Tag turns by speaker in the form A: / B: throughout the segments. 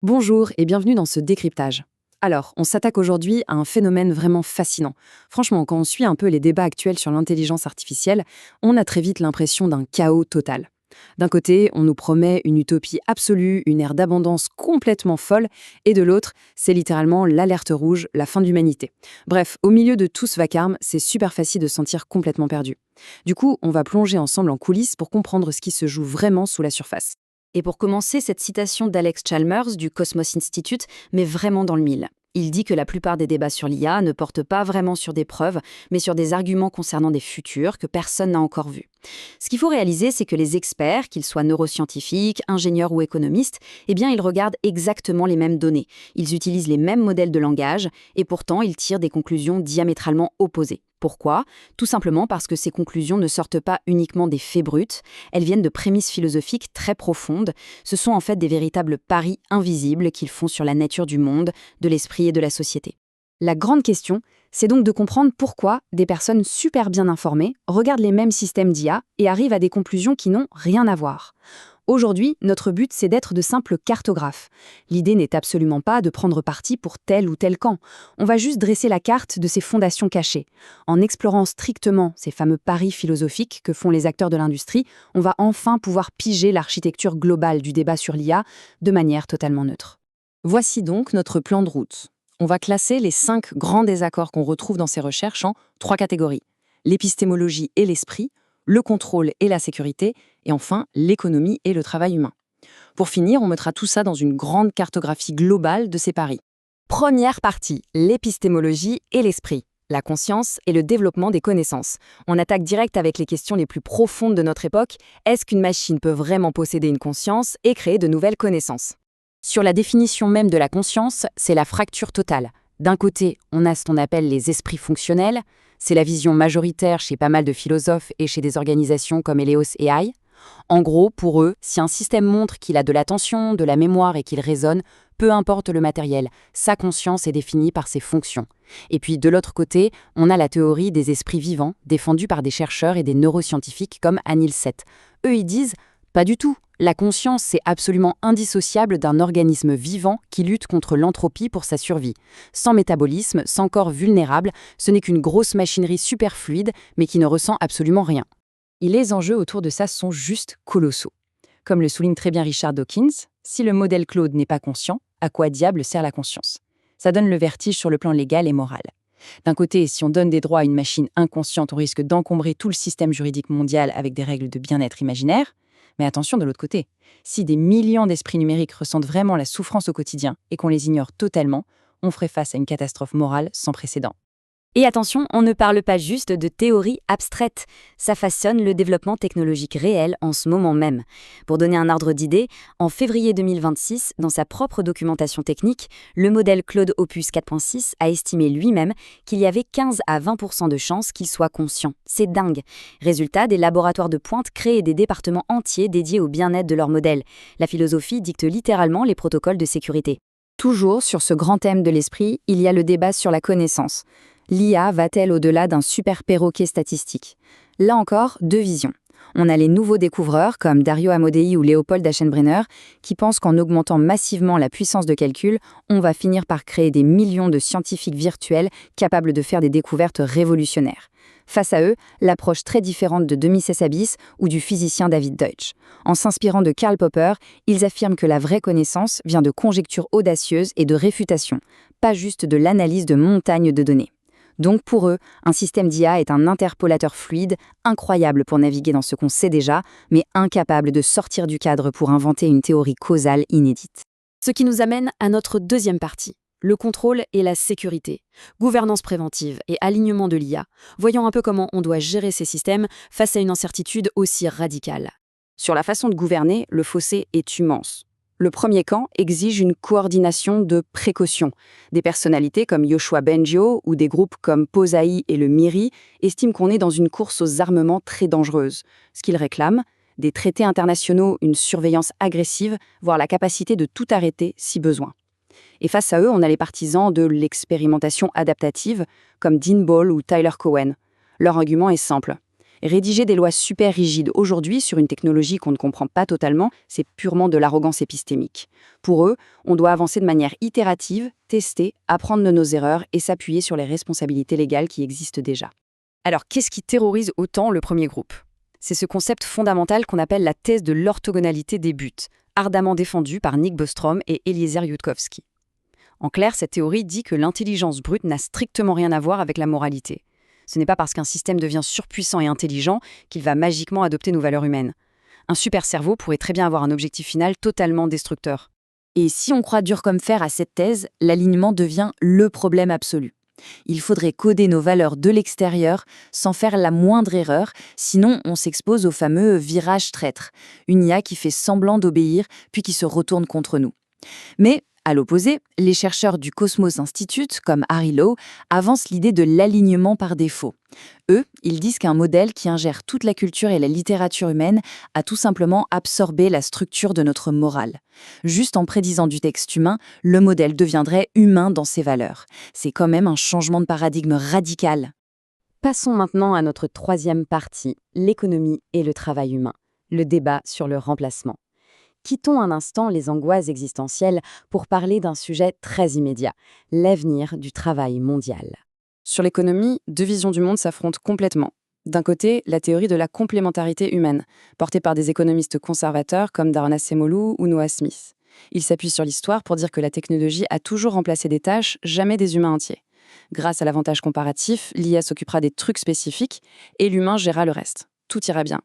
A: Bonjour et bienvenue dans ce décryptage. Alors, on s'attaque aujourd'hui à un phénomène vraiment fascinant. Franchement, quand on suit un peu les débats actuels sur l'intelligence artificielle, on a très vite l'impression d'un chaos total. D'un côté, on nous promet une utopie absolue, une ère d'abondance complètement folle, et de l'autre, c'est littéralement l'alerte rouge, la fin de l'humanité. Bref, au milieu de tout ce vacarme, c'est super facile de se sentir complètement perdu. Du coup, on va plonger ensemble en coulisses pour comprendre ce qui se joue vraiment sous la surface. Et pour commencer, cette citation d'Alex Chalmers du Cosmos Institute met vraiment dans le mille. Il dit que la plupart des débats sur l'IA ne portent pas vraiment sur des preuves, mais sur des arguments concernant des futurs que personne n'a encore vus. Ce qu'il faut réaliser, c'est que les experts, qu'ils soient neuroscientifiques, ingénieurs ou économistes, eh bien, ils regardent exactement les mêmes données. Ils utilisent les mêmes modèles de langage, et pourtant, ils tirent des conclusions diamétralement opposées. Pourquoi ? Tout simplement parce que ces conclusions ne sortent pas uniquement des faits bruts, elles viennent de prémices philosophiques très profondes. Ce sont en fait des véritables paris invisibles qu'ils font sur la nature du monde, de l'esprit et de la société. La grande question, c'est donc de comprendre pourquoi des personnes super bien informées regardent les mêmes systèmes d'IA et arrivent à des conclusions qui n'ont rien à voir. Aujourd'hui, notre but, c'est d'être de simples cartographes. L'idée n'est absolument pas de prendre parti pour tel ou tel camp. On va juste dresser la carte de ces fondations cachées. En explorant strictement ces fameux paris philosophiques que font les acteurs de l'industrie, on va enfin pouvoir piger l'architecture globale du débat sur l'IA de manière totalement neutre. Voici donc notre plan de route. On va classer les 5 grands désaccords qu'on retrouve dans ces recherches en 3 catégories. L'épistémologie et l'esprit, le contrôle et la sécurité, et enfin l'économie et le travail humain. Pour finir, on mettra tout ça dans une grande cartographie globale de ces paris. Première partie, l'épistémologie et l'esprit, la conscience et le développement des connaissances. On attaque direct avec les questions les plus profondes de notre époque. Est-ce qu'une machine peut vraiment posséder une conscience et créer de nouvelles connaissances ? Sur la définition même de la conscience, c'est la fracture totale. D'un côté, on a ce qu'on appelle les esprits fonctionnels. C'est la vision majoritaire chez pas mal de philosophes et chez des organisations comme Helios AI. En gros, pour eux, si un système montre qu'il a de l'attention, de la mémoire et qu'il raisonne, peu importe le matériel, sa conscience est définie par ses fonctions. Et puis de l'autre côté, on a la théorie des esprits vivants, défendue par des chercheurs et des neuroscientifiques comme Anil Seth. Eux, ils disent « pas du tout ». La conscience, c'est absolument indissociable d'un organisme vivant qui lutte contre l'entropie pour sa survie. Sans métabolisme, sans corps vulnérable, ce n'est qu'une grosse machinerie super fluide, mais qui ne ressent absolument rien. Et les enjeux autour de ça sont juste colossaux. Comme le souligne très bien Richard Dawkins, si le modèle Claude n'est pas conscient, à quoi diable sert la conscience ? Ça donne le vertige sur le plan légal et moral. D'un côté, si on donne des droits à une machine inconsciente, on risque d'encombrer tout le système juridique mondial avec des règles de bien-être imaginaires. Mais attention de l'autre côté, si des millions d'esprits numériques ressentent vraiment la souffrance au quotidien et qu'on les ignore totalement, on ferait face à une catastrophe morale sans précédent. Et attention, on ne parle pas juste de théorie abstraite. Ça façonne le développement technologique réel en ce moment même. Pour donner un ordre d'idée, en février 2026, dans sa propre documentation technique, le modèle Claude Opus 4.6 a estimé lui-même qu'il y avait 15 à 20% de chances qu'il soit conscient. C'est dingue. Résultat, des laboratoires de pointe créent des départements entiers dédiés au bien-être de leur modèle. La philosophie dicte littéralement les protocoles de sécurité. Toujours sur ce grand thème de l'esprit, il y a le débat sur la connaissance. L'IA va-t-elle au-delà d'un super perroquet statistique ? Là encore, deux visions. On a les nouveaux découvreurs, comme Dario Amodei ou Léopold Aschenbrenner, qui pensent qu'en augmentant massivement la puissance de calcul, on va finir par créer des millions de scientifiques virtuels capables de faire des découvertes révolutionnaires. Face à eux, l'approche très différente de Demis Hassabis ou du physicien David Deutsch. En s'inspirant de Karl Popper, ils affirment que la vraie connaissance vient de conjectures audacieuses et de réfutations, pas juste de l'analyse de montagnes de données. Donc pour eux, un système d'IA est un interpolateur fluide, incroyable pour naviguer dans ce qu'on sait déjà, mais incapable de sortir du cadre pour inventer une théorie causale inédite. Ce qui nous amène à notre deuxième partie, le contrôle et la sécurité. Gouvernance préventive et alignement de l'IA. Voyons un peu comment on doit gérer ces systèmes face à une incertitude aussi radicale. Sur la façon de gouverner, le fossé est immense. Le premier camp exige une coordination de précaution. Des personnalités comme Yoshua Bengio ou des groupes comme POSAI et le MIRI estiment qu'on est dans une course aux armements très dangereuse. Ce qu'ils réclament, des traités internationaux, une surveillance agressive, voire la capacité de tout arrêter si besoin. Et face à eux, on a les partisans de l'expérimentation adaptative, comme Dean Ball ou Tyler Cowen. Leur argument est simple. Rédiger des lois super rigides aujourd'hui sur une technologie qu'on ne comprend pas totalement, c'est purement de l'arrogance épistémique. Pour eux, on doit avancer de manière itérative, tester, apprendre de nos erreurs et s'appuyer sur les responsabilités légales qui existent déjà. Alors, qu'est-ce qui terrorise autant le premier groupe? C'est ce concept fondamental qu'on appelle la thèse de l'orthogonalité des buts, ardemment défendue par Nick Bostrom et Eliezer Yudkowsky. En clair, cette théorie dit que l'intelligence brute n'a strictement rien à voir avec la moralité. Ce n'est pas parce qu'un système devient surpuissant et intelligent qu'il va magiquement adopter nos valeurs humaines. Un super cerveau pourrait très bien avoir un objectif final totalement destructeur. Et si on croit dur comme fer à cette thèse, l'alignement devient le problème absolu. Il faudrait coder nos valeurs de l'extérieur sans faire la moindre erreur, sinon on s'expose au fameux virage traître, une IA qui fait semblant d'obéir puis qui se retourne contre nous. Mais, à l'opposé, les chercheurs du Cosmos Institute, comme Harry Lowe, avancent l'idée de l'alignement par défaut. Eux, ils disent qu'un modèle qui ingère toute la culture et la littérature humaine a tout simplement absorbé la structure de notre morale. Juste en prédisant du texte humain, le modèle deviendrait humain dans ses valeurs. C'est quand même un changement de paradigme radical. Passons maintenant à notre troisième partie, l'économie et le travail humain, le débat sur le remplacement. Quittons un instant les angoisses existentielles pour parler d'un sujet très immédiat, l'avenir du travail mondial. Sur l'économie, deux visions du monde s'affrontent complètement. D'un côté, la théorie de la complémentarité humaine, portée par des économistes conservateurs comme Daron Acemoglu ou Noah Smith. Ils s'appuient sur l'histoire pour dire que la technologie a toujours remplacé des tâches, jamais des humains entiers. Grâce à l'avantage comparatif, l'IA s'occupera des trucs spécifiques et l'humain gérera le reste. Tout ira bien.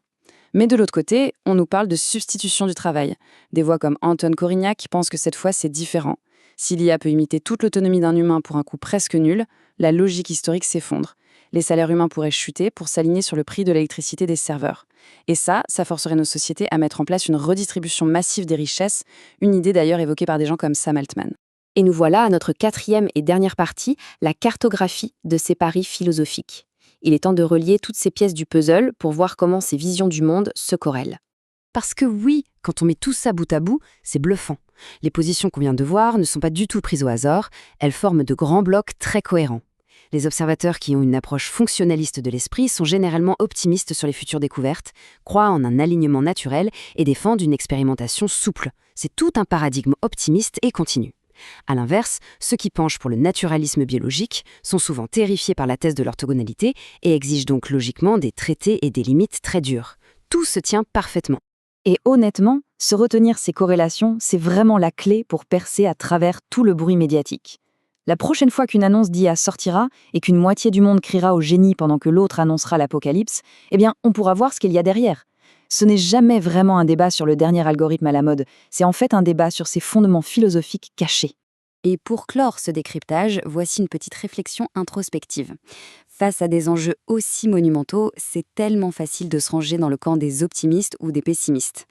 A: Mais de l'autre côté, on nous parle de substitution du travail. Des voix comme Anton Corignac pensent que cette fois, c'est différent. Si l'IA peut imiter toute l'autonomie d'un humain pour un coût presque nul, la logique historique s'effondre. Les salaires humains pourraient chuter pour s'aligner sur le prix de l'électricité des serveurs. Et ça forcerait nos sociétés à mettre en place une redistribution massive des richesses, une idée d'ailleurs évoquée par des gens comme Sam Altman. Et nous voilà à notre quatrième et dernière partie, la cartographie de ces paris philosophiques. Il est temps de relier toutes ces pièces du puzzle pour voir comment ces visions du monde se corrèlent. Parce que oui, quand on met tout ça bout à bout, c'est bluffant. Les positions qu'on vient de voir ne sont pas du tout prises au hasard, elles forment de grands blocs très cohérents. Les observateurs qui ont une approche fonctionnaliste de l'esprit sont généralement optimistes sur les futures découvertes, croient en un alignement naturel et défendent une expérimentation souple. C'est tout un paradigme optimiste et continu. À l'inverse, ceux qui penchent pour le naturalisme biologique sont souvent terrifiés par la thèse de l'orthogonalité et exigent donc logiquement des traités et des limites très dures. Tout se tient parfaitement. Et honnêtement, se retenir ces corrélations, c'est vraiment la clé pour percer à travers tout le bruit médiatique. La prochaine fois qu'une annonce d'IA sortira et qu'une moitié du monde criera au génie pendant que l'autre annoncera l'apocalypse, eh bien, on pourra voir ce qu'il y a derrière. Ce n'est jamais vraiment un débat sur le dernier algorithme à la mode, c'est en fait un débat sur ses fondements philosophiques cachés. Et pour clore ce décryptage, voici une petite réflexion introspective. Face à des enjeux aussi monumentaux, c'est tellement facile de se ranger dans le camp des optimistes ou des pessimistes.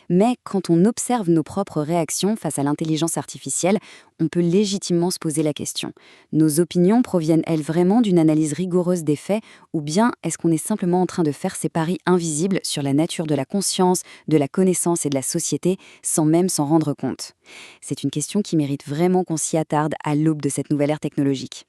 A: Mais quand on observe nos propres réactions face à l'intelligence artificielle, on peut légitimement se poser la question. Nos opinions proviennent-elles vraiment d'une analyse rigoureuse des faits, ou bien est-ce qu'on est simplement en train de faire ces paris invisibles sur la nature de la conscience, de la connaissance et de la société, sans même s'en rendre compte? C'est une question qui mérite vraiment qu'on s'y attarde à l'aube de cette nouvelle ère technologique.